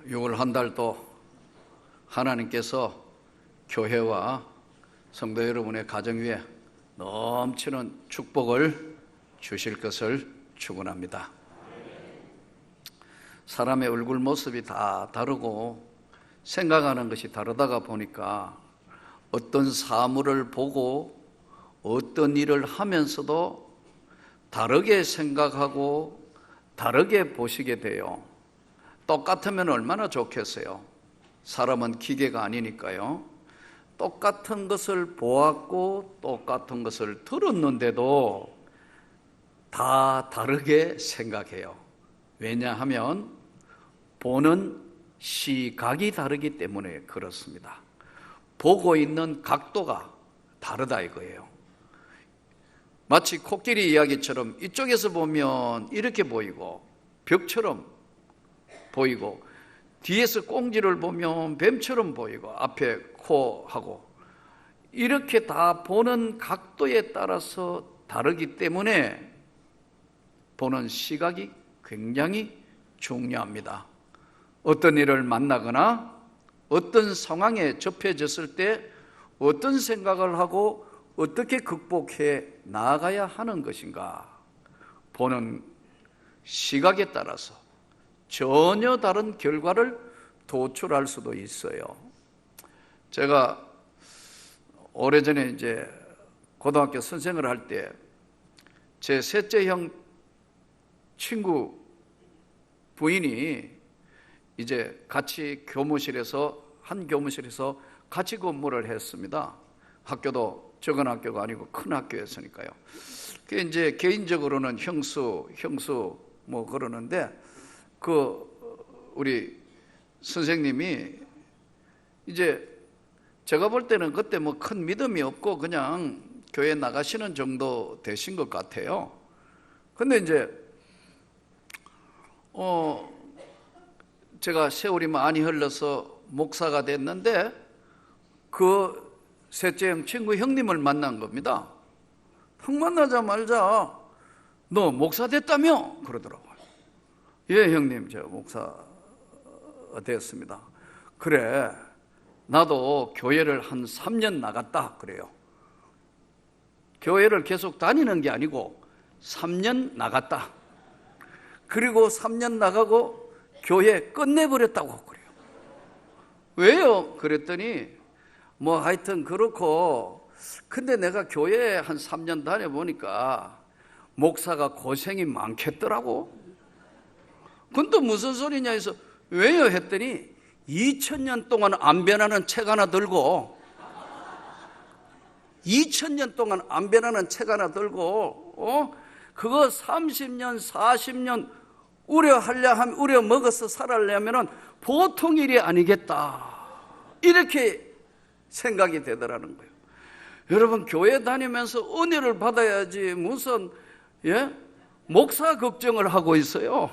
6월 한 달도 하나님께서 교회와 성도 여러분의 가정 위에 넘치는 축복을 주실 것을 축원합니다. 사람의 얼굴 모습이 다 다르고 생각하는 것이 다르다가 보니까 어떤 사물을 보고 어떤 일을 하면서도 다르게 생각하고 다르게 보시게 돼요. 똑같으면 얼마나 좋겠어요. 사람은 기계가 아니니까요. 똑같은 것을 보았고 똑같은 것을 들었는데도 다 다르게 생각해요. 왜냐하면 보는 시각이 다르기 때문에 그렇습니다. 보고 있는 각도가 다르다 이거예요. 마치 코끼리 이야기처럼 이쪽에서 보면 이렇게 보이고 벽처럼 보이고 뒤에서 꽁지를 보면 뱀처럼 보이고 앞에 코하고 이렇게 다 보는 각도에 따라서 다르기 때문에 보는 시각이 굉장히 중요합니다. 어떤 일을 만나거나 어떤 상황에 접해졌을 때 어떤 생각을 하고 어떻게 극복해 나아가야 하는 것인가, 보는 시각에 따라서 전혀 다른 결과를 도출할 수도 있어요. 제가 오래전에 이제 고등학교 선생을 할 때 제 셋째 형 친구 부인이 이제 같이 한 교무실에서 같이 근무를 했습니다. 학교도 적은 학교가 아니고 큰 학교였으니까요. 그 이제 개인적으로는 형수 뭐 그러는데 우리 선생님이 이제 제가 볼 때는 그때 뭐 큰 믿음이 없고 그냥 교회 나가시는 정도 되신 것 같아요. 근데 이제 제가 세월이 많이 흘러서 목사가 됐는데 그 셋째 형 친구 형님을 만난 겁니다. 형 만나자마자 너 목사 됐다며? 그러더라고요. 예 형님, 제가 목사 되었습니다. 그래, 나도 교회를 한 3년 나갔다 그래요. 교회를 계속 다니는 게 아니고 3년 나갔다. 그리고 3년 나가고 교회 끝내버렸다고 그래요. 왜요? 그랬더니 뭐 하여튼 그렇고, 근데 내가 교회에 한 3년 다녀보니까 목사가 고생이 많겠더라고. 그건 또 무슨 소리냐 해서 왜요? 했더니 2000년 동안 안 변하는 책 하나 들고 2000년 동안 안 변하는 책 하나 들고 그거 30년 40년 우려 먹어서 살아려면 보통 일이 아니겠다, 이렇게 생각이 되더라는 거예요. 여러분, 교회 다니면서 은혜를 받아야지 무슨 목사 걱정을 하고 있어요.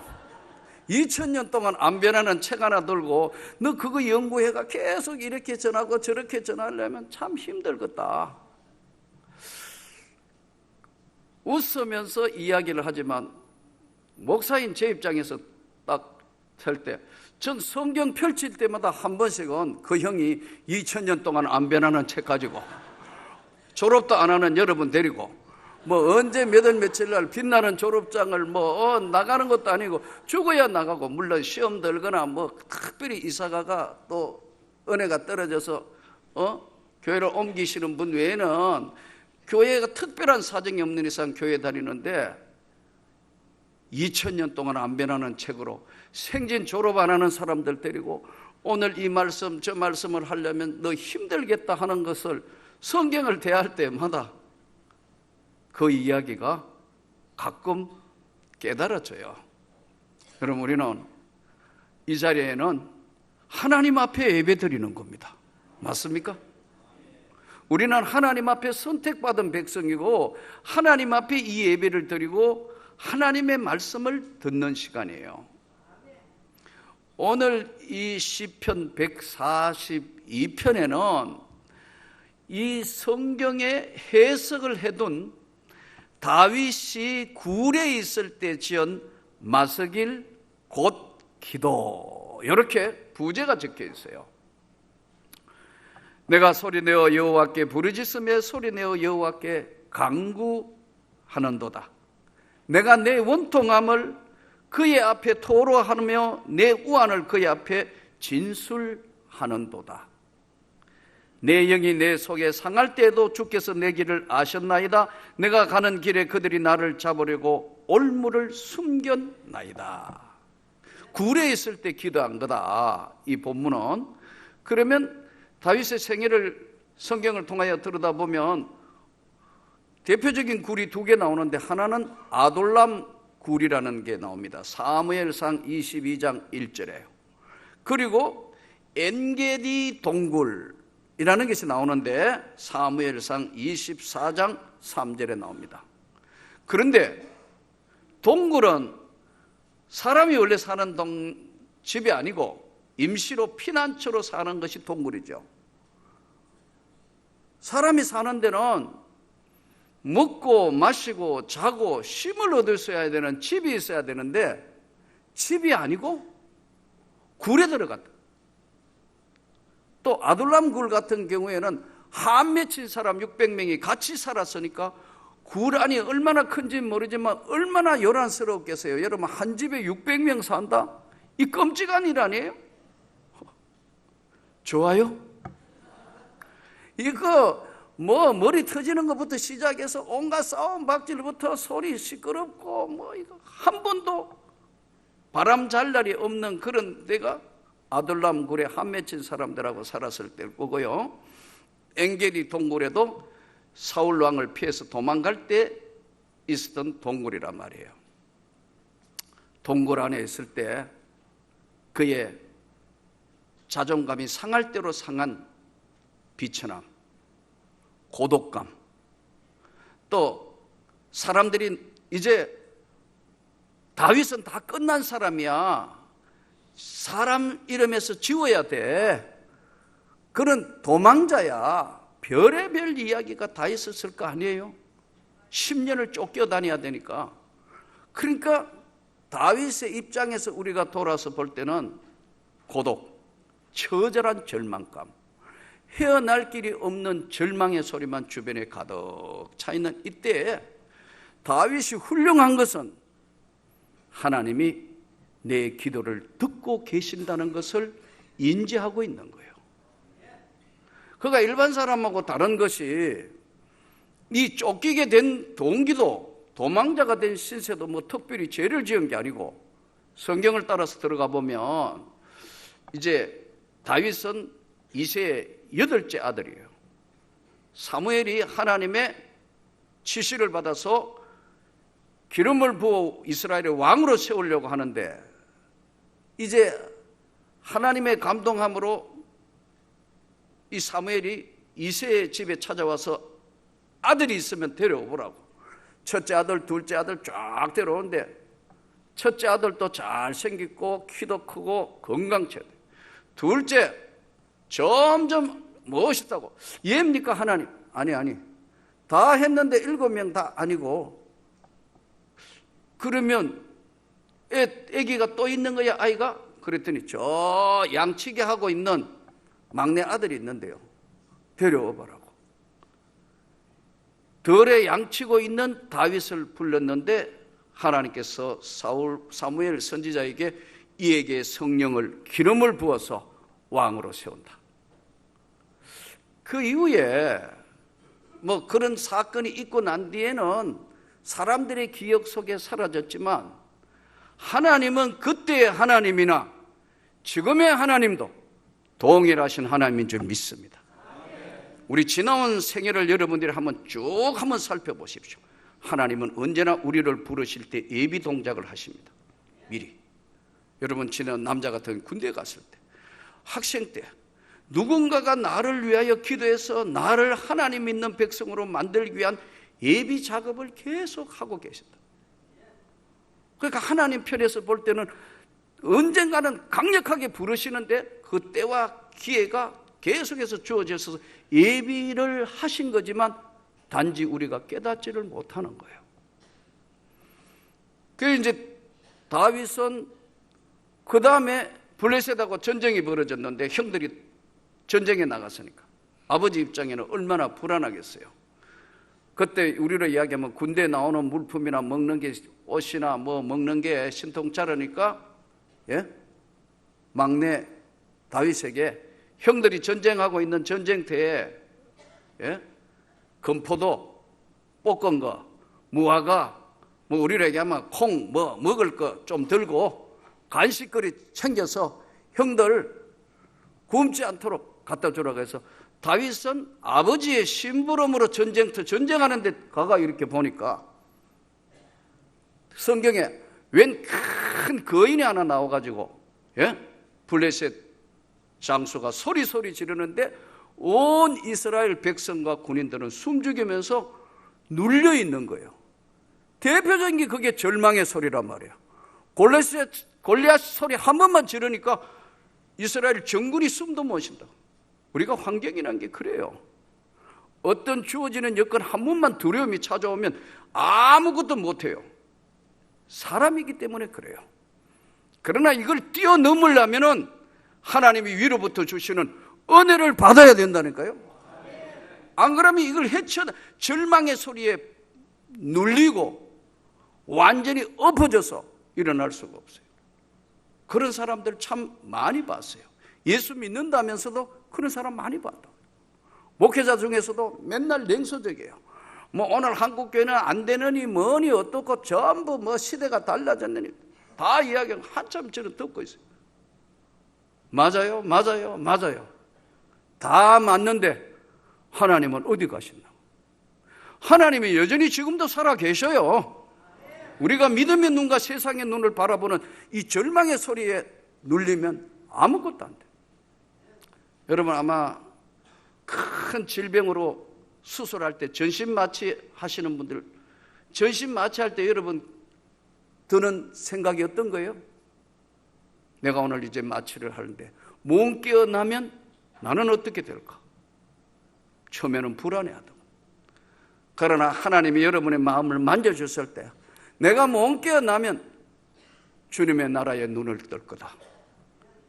2000년 동안 안 변하는 책 하나 들고 너 그거 연구해가 계속 이렇게 전하고 저렇게 전하려면 참 힘들겠다. 웃으면서 이야기를 하지만 목사인 제 입장에서 딱 설 때 전 성경 펼칠 때마다 한 번씩은 그 형이 2000년 동안 안 변하는 책 가지고 졸업도 안 하는 여러분 데리고 뭐 언제 몇 월 며칠 날 빛나는 졸업장을 나가는 것도 아니고 죽어야 나가고, 물론 시험 들거나 뭐 특별히 이사가가 또 은혜가 떨어져서 교회를 옮기시는 분 외에는 교회가 특별한 사정이 없는 이상 교회 다니는데 2000년 동안 안 변하는 책으로 생진 졸업 안 하는 사람들 데리고 오늘 이 말씀 저 말씀을 하려면 너 힘들겠다 하는 것을 성경을 대할 때마다 그 이야기가 가끔 깨달아져요. 그럼 우리는 이 자리에는 하나님 앞에 예배드리는 겁니다. 맞습니까? 우리는 하나님 앞에 선택받은 백성이고 하나님 앞에 이 예배를 드리고 하나님의 말씀을 듣는 시간이에요. 오늘 이 시편 142편에는 이 성경의 해석을 해둔 다윗이 굴에 있을 때 지은 마스길 곧 기도, 이렇게 부제가 적혀 있어요. 내가 소리내어 여호와께 부르짖으며 소리내어 여호와께 간구하는도다. 내가 내 원통함을 그의 앞에 토로하며 내 우환을 그의 앞에 진술하는도다. 내 영이 내 속에 상할 때에도 주께서 내 길을 아셨나이다. 내가 가는 길에 그들이 나를 잡으려고 올무를 숨겼나이다. 굴에 있을 때 기도한 거다, 이 본문은. 그러면 다윗의 생애를 성경을 통하여 들여다보면 대표적인 굴이 두 개 나오는데, 하나는 아돌람 굴이라는 게 나옵니다. 사무엘상 22장 1절에. 그리고 엔게디 동굴이라는 것이 나오는데 사무엘상 24장 3절에 나옵니다. 그런데 동굴은 사람이 원래 사는 집이 아니고 임시로 피난처로 사는 것이 동굴이죠. 사람이 사는 데는 먹고 마시고 자고 쉼을 얻을 수 있어야 되는 집이 있어야 되는데 집이 아니고 굴에 들어갔다. 또 아둘람 굴 같은 경우에는 한 맺힌 사람 600명이 같이 살았으니까 굴 안이 얼마나 큰지 모르지만 얼마나 요란스럽겠어요. 여러분, 한 집에 600명 산다? 이 끔찍한 일 아니에요? 좋아요? 이거 머리 터지는 것부터 시작해서 온갖 싸움 박질부터 소리 시끄럽고 이거 한 번도 바람 잘 날이 없는 그런 데가 아둘람 굴에 한 맺힌 사람들하고 살았을 때일 거고요. 엔게디 동굴에도 사울 왕을 피해서 도망갈 때 있었던 동굴이란 말이에요. 동굴 안에 있을 때 그의 자존감이 상할 대로 상한 비천함, 고독감, 또 사람들이 이제 다윗은 다 끝난 사람이야, 사람 이름에서 지워야 돼, 그런 도망자야, 별의별 이야기가 다 있었을 거 아니에요. 10년을 쫓겨다녀야 되니까. 그러니까 다윗의 입장에서 우리가 돌아서 볼 때는 고독, 처절한 절망감, 헤어날 길이 없는 절망의 소리만 주변에 가득 차 있는 이때에 다윗이 훌륭한 것은 하나님이 내 기도를 듣고 계신다는 것을 인지하고 있는 거예요. 그가 일반 사람하고 다른 것이 이 쫓기게 된 동기도, 도망자가 된 신세도 특별히 죄를 지은 게 아니고, 성경을 따라서 들어가 보면 이제 다윗은 이새의 8째 아들이에요. 사무엘이 하나님의 지시를 받아서 기름을 부어 이스라엘의 왕으로 세우려고 하는데, 이제 하나님의 감동함으로 이 사무엘이 이새의 집에 찾아와서 아들이 있으면 데려오라고. 첫째 아들, 둘째 아들 쫙 데려오는데 첫째 아들도 잘생겼고 키도 크고 건강체, 둘째 점점 멋있다고. 얘입니까 하나님? 아니 다 했는데 7명 다 아니고. 그러면 애기가 또 있는 거야, 아이가? 그랬더니 저 양치기 하고 있는 막내 아들이 있는데요, 데려오라고. 덜에 양치고 있는 다윗을 불렀는데 하나님께서 사무엘 선지자에게 이에게 성령을, 기름을 부어서 왕으로 세운다. 그 이후에 그런 사건이 있고 난 뒤에는 사람들의 기억 속에 사라졌지만, 하나님은 그때의 하나님이나 지금의 하나님도 동일하신 하나님인 줄 믿습니다. 우리 지나온 생애를 여러분들이 한번 살펴보십시오. 하나님은 언제나 우리를 부르실 때 예비 동작을 하십니다. 미리. 여러분, 지난 남자 같은 군대 갔을 때, 학생 때 누군가가 나를 위하여 기도해서 나를 하나님 믿는 백성으로 만들기 위한 예비 작업을 계속 하고 계신다. 그러니까 하나님 편에서 볼 때는 언젠가는 강력하게 부르시는데 그 때와 기회가 계속해서 주어져서 예비를 하신 거지만 단지 우리가 깨닫지를 못하는 거예요. 그래서 이제 다윗은 그 다음에 블레셋하고 전쟁이 벌어졌는데 형들이 전쟁에 나갔으니까 아버지 입장에는 얼마나 불안하겠어요. 그때 우리로 이야기하면 군대에 나오는 물품이나 먹는 게 옷이나 뭐 먹는 게 신통찮으니까 막내 다윗에게 형들이 전쟁하고 있는 전쟁터에 건포도, 볶은 거, 무화과, 뭐 우리로 얘기하면 콩, 뭐 먹을 거 좀 들고 간식거리 챙겨서 형들 굶지 않도록 갖다 주라고 해서 다윗은 아버지의 심부름으로 전쟁터 전쟁하는데 가가 이렇게 보니까 성경에 웬 큰 거인이 하나 나와가지고 블레셋 장수가 소리 지르는데 온 이스라엘 백성과 군인들은 숨죽이면서 눌려 있는 거예요. 대표적인 게 그게 절망의 소리란 말이에요. 골리앗 소리 한 번만 지르니까 이스라엘 정군이 숨도 못 쉰다. 우리가 환경이라는 게 그래요. 어떤 주어지는 여건 한 번만 두려움이 찾아오면 아무것도 못해요. 사람이기 때문에 그래요. 그러나 이걸 뛰어넘으려면 하나님이 위로부터 주시는 은혜를 받아야 된다니까요. 안 그러면 이걸 절망의 소리에 눌리고 완전히 엎어져서 일어날 수가 없어요. 그런 사람들 참 많이 봤어요. 예수 믿는다면서도 그런 사람 많이 봤다. 목회자 중에서도 맨날 냉소적이에요. 뭐 오늘 한국교회는 안 되느니 뭐니 어떻고 전부 뭐 시대가 달라졌느니 다 이야기하고 한참 저는 듣고 있어요. 맞아요. 다 맞는데 하나님은 어디 가셨나? 하나님이 여전히 지금도 살아 계셔요. 우리가 믿음의 눈과 세상의 눈을 바라보는 이 절망의 소리에 눌리면 아무것도 안 돼. 여러분 아마 큰 질병으로 수술할 때 전신마취 하시는 분들, 전신마취 할 때 여러분 드는 생각이 어떤 거예요? 내가 오늘 이제 마취를 하는데 몸 깨어나면 나는 어떻게 될까? 처음에는 불안해하다고. 그러나 하나님이 여러분의 마음을 만져주실 때 내가 몸 깨어나면 주님의 나라에 눈을 뜰 거다.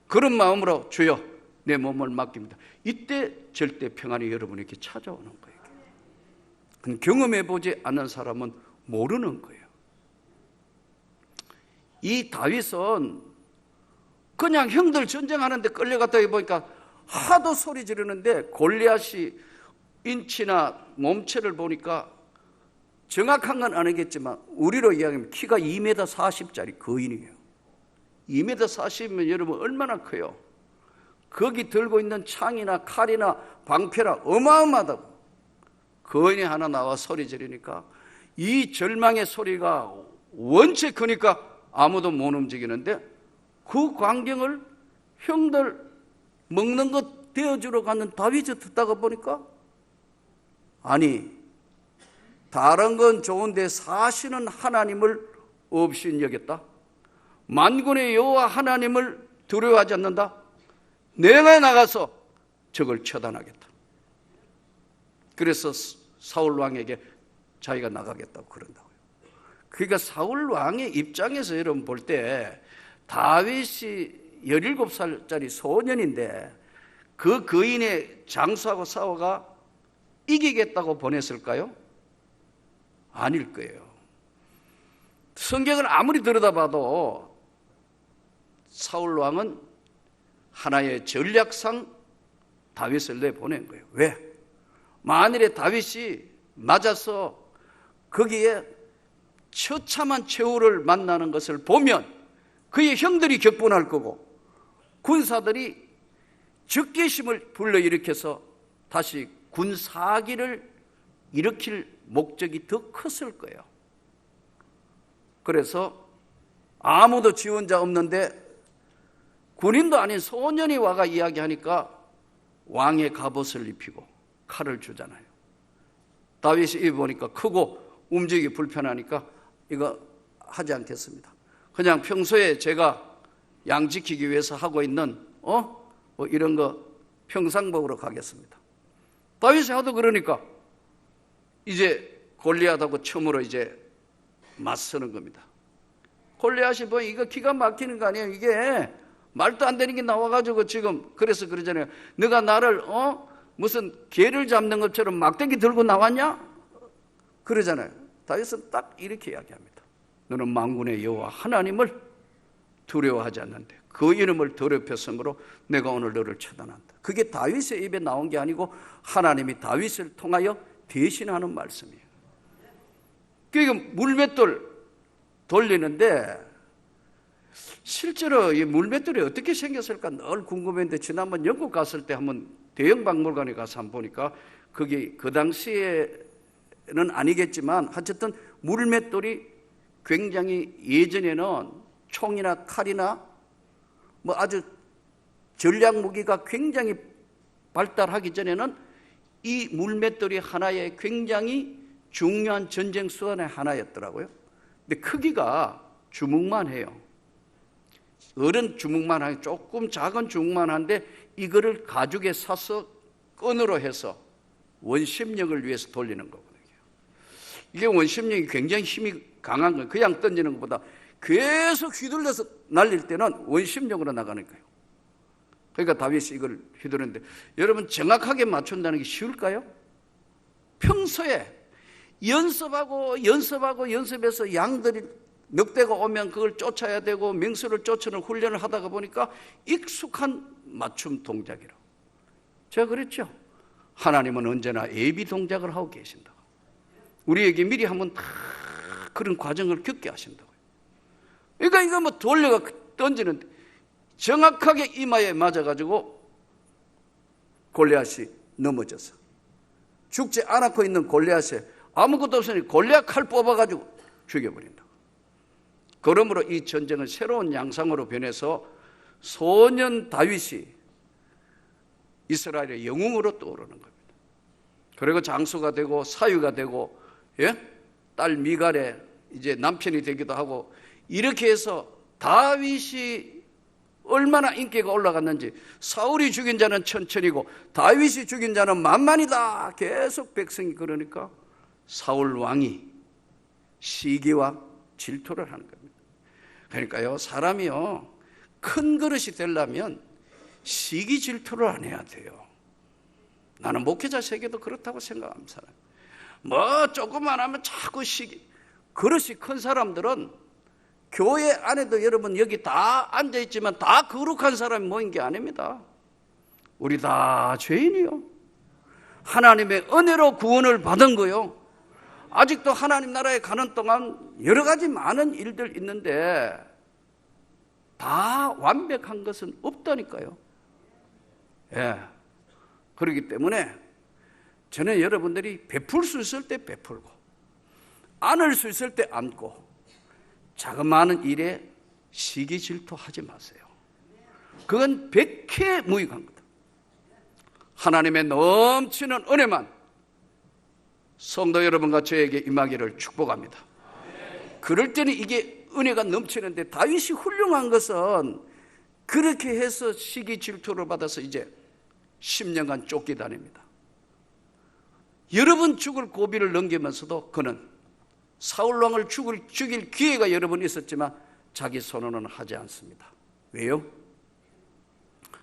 그런 마음으로 주여 내 몸을 맡깁니다. 이때 절대 평안이 여러분에게 찾아오는 거예요. 경험해보지 않은 사람은 모르는 거예요. 이 다윗은 그냥 형들 전쟁하는데 끌려갔다 보니까 하도 소리 지르는데 골리앗이 인치나 몸체를 보니까 정확한 건 아니겠지만 우리로 이야기하면 키가 2m 40짜리 거인이에요. 2m 40이면 여러분 얼마나 커요? 거기 들고 있는 창이나 칼이나 방패라 어마어마하다고. 거인이 하나 나와 소리 지르니까 이 절망의 소리가 원체 크니까 아무도 못 움직이는데 그 광경을 형들 먹는 것 되어주러 가는 다윗이 듣다가 보니까 아니 다른 건 좋은데 사시는 하나님을 없인 여겼다. 만군의 여호와 하나님을 두려워하지 않는다. 내가 나가서 적을 처단하겠다. 그래서 사울 왕에게 자기가 나가겠다고 그런다고요. 그러니까 사울 왕의 입장에서 여러분 볼 때 다윗이 17살짜리 소년인데 그 거인의 장수하고 싸워가 이기겠다고 보냈을까요? 아닐 거예요. 성경을 아무리 들여다봐도 사울 왕은 하나의 전략상 다윗을 내보낸 거예요. 왜? 만일에 다윗이 맞아서 거기에 처참한 최후를 만나는 것을 보면 그의 형들이 격분할 거고 군사들이 적개심을 불러일으켜서 다시 군사기를 일으킬 목적이 더 컸을 거예요. 그래서 아무도 지원자 없는데 군인도 아닌 소년이 와가 이야기하니까 왕의 갑옷을 입히고 칼을 주잖아요. 다윗이 입어보니까 크고 움직이기 불편하니까 이거 하지 않겠습니다. 그냥 평소에 제가 양 지키기 위해서 하고 있는 뭐 이런 거 평상복으로 가겠습니다. 다윗이 하도 그러니까 이제 골리앗하고 처음으로 이제 맞서는 겁니다. 골리앗이 뭐 이거 기가 막히는 거 아니에요. 이게 말도 안 되는 게 나와가지고 지금 그래서 그러잖아요. 너가 나를 무슨 개를 잡는 것처럼 막대기 들고 나왔냐? 그러잖아요. 다윗은 딱 이렇게 이야기합니다. 너는 만군의 여호와 하나님을 두려워하지 않는데 그 이름을 더럽혔으므로 내가 오늘 너를 처단한다. 그게 다윗의 입에 나온 게 아니고 하나님이 다윗을 통하여 대신하는 말씀이에요. 그러니까 물맷돌 돌리는데 실제로 이 물맷돌이 어떻게 생겼을까 늘 궁금했는데 지난번 영국 갔을 때 한번 대형 박물관에 가서 한번 보니까 그게 그 당시에는 아니겠지만 어쨌든 물맷돌이 굉장히 예전에는 총이나 칼이나 뭐 아주 전략 무기가 굉장히 발달하기 전에는 이 물맷돌이 하나의 굉장히 중요한 전쟁 수단의 하나였더라고요. 근데 크기가 주먹만 해요. 어른 주먹만 하고 조금 작은 주먹만 한데 이거를 가죽에 사서 끈으로 해서 원심력을 위해서 돌리는 거거든요. 이게 원심력이 굉장히 힘이 강한 거예요. 그냥 던지는 것보다 계속 휘둘러서 날릴 때는 원심력으로 나가는 거예요. 그러니까 다윗이 이걸 휘두르는데 여러분 정확하게 맞춘다는 게 쉬울까요? 평소에 연습해서 양들이 늑대가 오면 그걸 쫓아야 되고 맹수를 쫓는 훈련을 하다가 보니까 익숙한 맞춤 동작이라고. 제가 그랬죠. 하나님은 언제나 예비 동작을 하고 계신다고. 우리에게 미리 한번 다 그런 과정을 겪게 하신다고요. 그러니까 이거 뭐 돌려가 던지는데 정확하게 이마에 맞아가지고 골리앗이 넘어져서 죽지 않고 있는 골리앗에 아무것도 없으니 골리앗 칼 뽑아가지고 죽여버린다. 그러므로 이 전쟁은 새로운 양상으로 변해서 소년 다윗이 이스라엘의 영웅으로 떠오르는 겁니다. 그리고 장수가 되고 사위가 되고 딸 미갈의 이제 남편이 되기도 하고 이렇게 해서 다윗이 얼마나 인기가 올라갔는지 사울이 죽인 자는 천천히고 다윗이 죽인 자는 만만이다 계속 백성이 그러니까 사울 왕이 시기와 질투를 하는 겁니다. 그러니까요 사람이요 큰 그릇이 되려면 시기 질투를 안 해야 돼요. 나는 목회자 세계도 그렇다고 생각합니다. 뭐 조금만 하면 자꾸 시기. 그릇이 큰 사람들은 교회 안에도 여러분 여기 다 앉아있지만 다 거룩한 사람이 모인 게 아닙니다. 우리 다 죄인이요. 하나님의 은혜로 구원을 받은 거요. 아직도 하나님 나라에 가는 동안 여러 가지 많은 일들 있는데 다 완벽한 것은 없다니까요. 예. 그렇기 때문에 저는 여러분들이 베풀 수 있을 때 베풀고 안을 수 있을 때 안고 자그마한 일에 시기 질투하지 마세요. 그건 백해 무익한 거다. 하나님의 넘치는 은혜만 성도 여러분과 저에게 임하기를 축복합니다. 그럴 때는 이게 은혜가 넘치는데 다윗이 훌륭한 것은 그렇게 해서 시기 질투를 받아서 이제 10년간 쫓기다닙니다. 여러 번 죽을 고비를 넘기면서도 그는 사울왕을 죽일 기회가 여러 번 있었지만 자기 선언은 하지 않습니다. 왜요?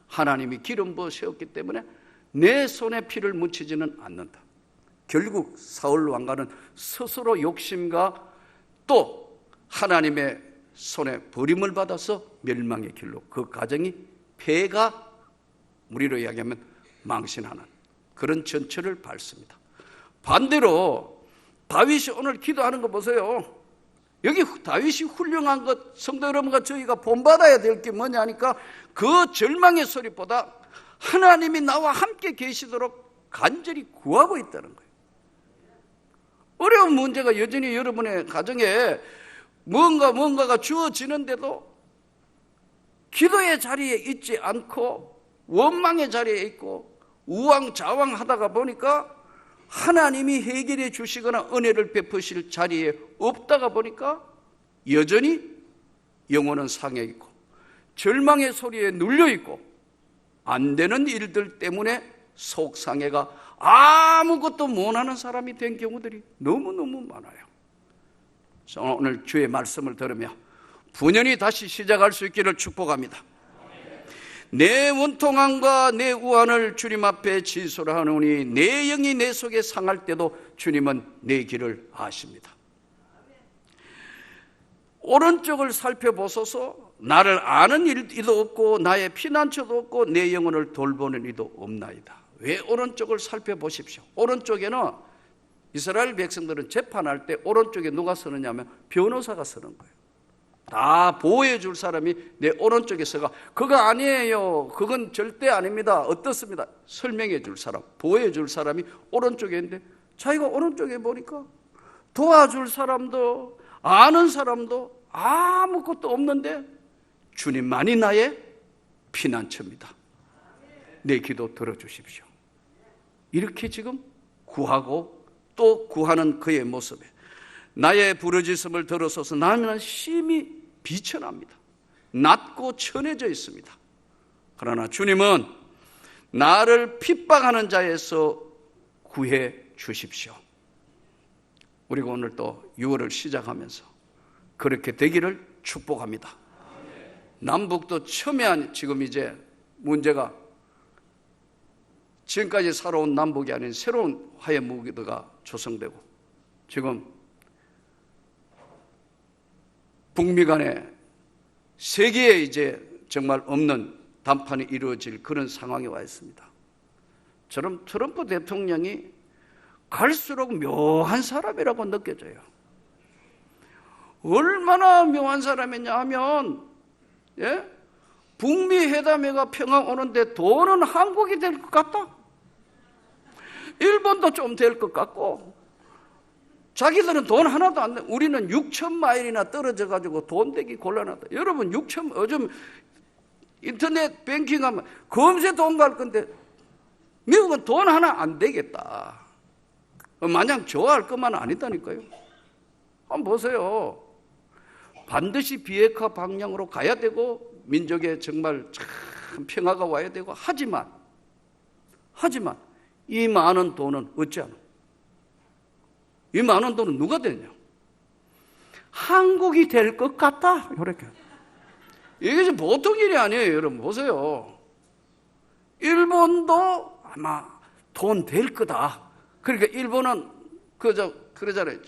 하나님이 기름 부어 세웠기 때문에 내 손에 피를 묻히지는 않는다. 결국 사울왕과는 스스로 욕심과 또 하나님의 손에 버림을 받아서 멸망의 길로 그 가정이 폐가 우리로 이야기하면 망신하는 그런 전철을 밟습니다. 반대로 다윗이 오늘 기도하는 거 보세요. 여기 다윗이 훌륭한 것 성도 여러분과 저희가 본받아야 될 게 뭐냐 하니까 그 절망의 소리보다 하나님이 나와 함께 계시도록 간절히 구하고 있다는 거예요. 어려운 문제가 여전히 여러분의 가정에 뭔가가 주어지는데도 기도의 자리에 있지 않고 원망의 자리에 있고 우왕좌왕하다가 보니까 하나님이 해결해 주시거나 은혜를 베푸실 자리에 없다가 보니까 여전히 영혼은 상해 있고 절망의 소리에 눌려 있고 안 되는 일들 때문에 속상해가 아무것도 못하는 사람이 된 경우들이 너무너무 많아요. 오늘 주의 말씀을 들으며 분연히 다시 시작할 수 있기를 축복합니다. 내 원통함과 내 우환을 주님 앞에 진술을 하노니 내 영이 내 속에 상할 때도 주님은 내 길을 아십니다. 오른쪽을 살펴보소서. 나를 아는 이도 없고 나의 피난처도 없고 내 영혼을 돌보는 이도 없나이다. 왜 오른쪽을 살펴보십시오. 오른쪽에는 이스라엘 백성들은 재판할 때 오른쪽에 누가 서느냐 하면 변호사가 서는 거예요. 다 보호해 줄 사람이 내 오른쪽에 서가, 그거 아니에요, 그건 절대 아닙니다, 어떻습니다, 설명해 줄 사람, 보호해 줄 사람이 오른쪽에 있는데 자기가 오른쪽에 보니까 도와줄 사람도 아는 사람도 아무것도 없는데 주님만이 나의 피난처입니다. 내 기도 들어주십시오. 이렇게 지금 구하고 또 구하는 그의 모습에 나의 부르짖음을 들어서서 나는 심히 비천합니다. 낮고 천해져 있습니다. 그러나 주님은 나를 핍박하는 자에서 구해 주십시오. 우리가 오늘 또 6월을 시작하면서 그렇게 되기를 축복합니다. 남북도 첨예한 지금 이제 문제가, 지금까지 살아온 남북이 아닌 새로운 화해 무기가 조성되고 지금 북미 간에 세계에 이제 정말 없는談판이 이루어질 그런 상황에 와 있습니다. 저는 트럼프 대통령이 갈수록 묘한 사람이라고 느껴져요. 얼마나 묘한 사람이냐 하면, 북미 회담회가 평양 오는데 돈은 한국이 될 것 같다, 일본도 좀 될 것 같고, 자기들은 돈 하나도 안 내. 우리는 6,000마일이나 떨어져 가지고 돈 되기 곤란하다. 여러분, 요즘 인터넷 뱅킹하면 검세 돈 갈 건데 미국은 돈 하나 안 되겠다, 마냥 좋아할 것만 아니다니까요. 한번 보세요. 반드시 비핵화 방향으로 가야 되고 민족에 정말 참 평화가 와야 되고, 하지만 이 많은 돈은 어찌하노? 이 많은 돈은 누가 되냐? 한국이 될 것 같다, 이렇게. 이게 보통 일이 아니에요. 여러분 보세요. 일본도 아마 돈 될 거다. 그러니까 일본은 그러잖아요.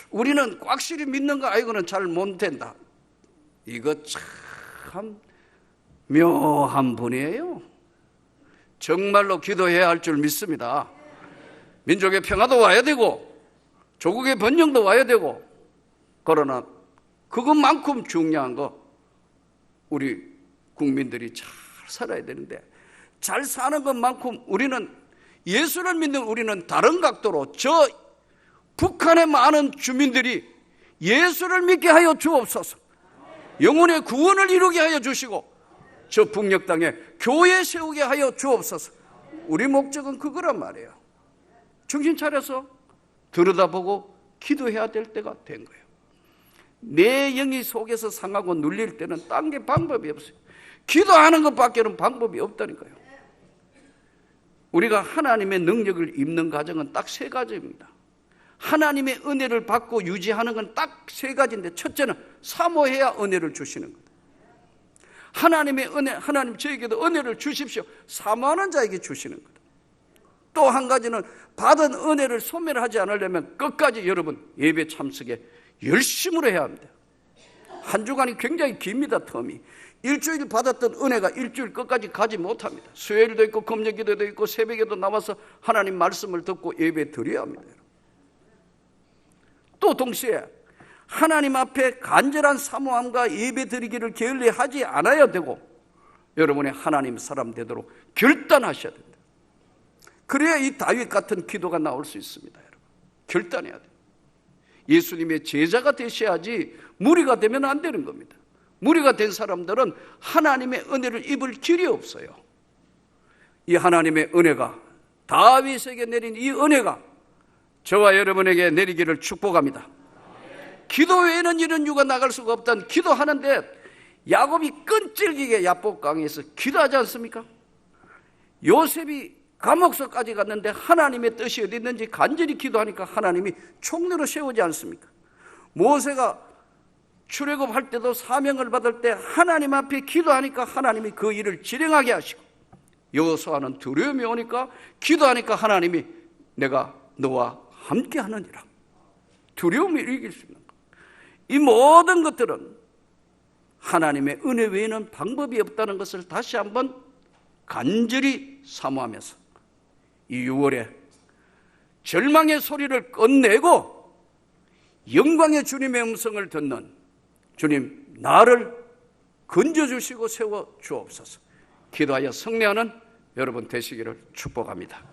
우리는 꽉실히 믿는 거 아니고는 잘 못 된다. 이거 참 묘한 분이에요. 정말로 기도해야 할 줄 믿습니다. 민족의 평화도 와야 되고 조국의 번영도 와야 되고, 그러나 그것만큼 중요한 거 우리 국민들이 잘 살아야 되는데, 잘 사는 것만큼 우리는, 예수를 믿는 우리는 다른 각도로 저 북한의 많은 주민들이 예수를 믿게 하여 주옵소서, 영혼의 구원을 이루게 하여 주시고 저 북녘 땅에 교회 세우게 하여 주옵소서. 우리 목적은 그거란 말이에요. 정신 차려서 들여다보고 기도해야 될 때가 된 거예요. 내 영이 속에서 상하고 눌릴 때는 딴 게 방법이 없어요. 기도하는 것밖에는 방법이 없다니까요. 우리가 하나님의 능력을 입는 과정은 딱 세 가지입니다. 하나님의 은혜를 받고 유지하는 건 딱 세 가지인데, 첫째는 사모해야 은혜를 주시는 것. 하나님의 은혜, 하나님 저에게도 은혜를 주십시오, 사모하는 자에게 주시는 것. 또 한 가지는 받은 은혜를 소멸하지 않으려면 끝까지 여러분 예배 참석에 열심으로 해야 합니다. 한 주간이 굉장히 깁니다. 텀이 일주일 받았던 은혜가 일주일 끝까지 가지 못합니다. 수요일도 있고 금요기도도 있고 새벽에도 나와서 하나님 말씀을 듣고 예배 드려야 합니다. 또 동시에 하나님 앞에 간절한 사모함과 예배 드리기를 게을리하지 않아야 되고, 여러분의 하나님 사람 되도록 결단하셔야 됩니다. 그래야 이 다윗 같은 기도가 나올 수 있습니다. 여러분, 결단해야 돼요. 예수님의 제자가 되셔야지 무리가 되면 안 되는 겁니다. 무리가 된 사람들은 하나님의 은혜를 입을 길이 없어요. 이 하나님의 은혜가, 다윗에게 내린 이 은혜가 저와 여러분에게 내리기를 축복합니다. 기도 외에는 이런 이유가 나갈 수가 없다는, 기도하는데 야곱이 끈질기게 야복강에서 기도하지 않습니까? 요셉이 감옥서까지 갔는데 하나님의 뜻이 어디 있는지 간절히 기도하니까 하나님이 총리로 세우지 않습니까? 모세가 출애굽할 때도 사명을 받을 때 하나님 앞에 기도하니까 하나님이 그 일을 진행하게 하시고, 여호수아는 두려움이 오니까 기도하니까 하나님이 내가 너와 함께 하느니라. 두려움을 이길 수 있는 것. 이 모든 것들은 하나님의 은혜 외에는 방법이 없다는 것을 다시 한번 간절히 사모하면서 이 6월에 절망의 소리를 끝내고 영광의 주님의 음성을 듣는, 주님 나를 건져주시고 세워주옵소서 기도하여 승리하는 여러분 되시기를 축복합니다.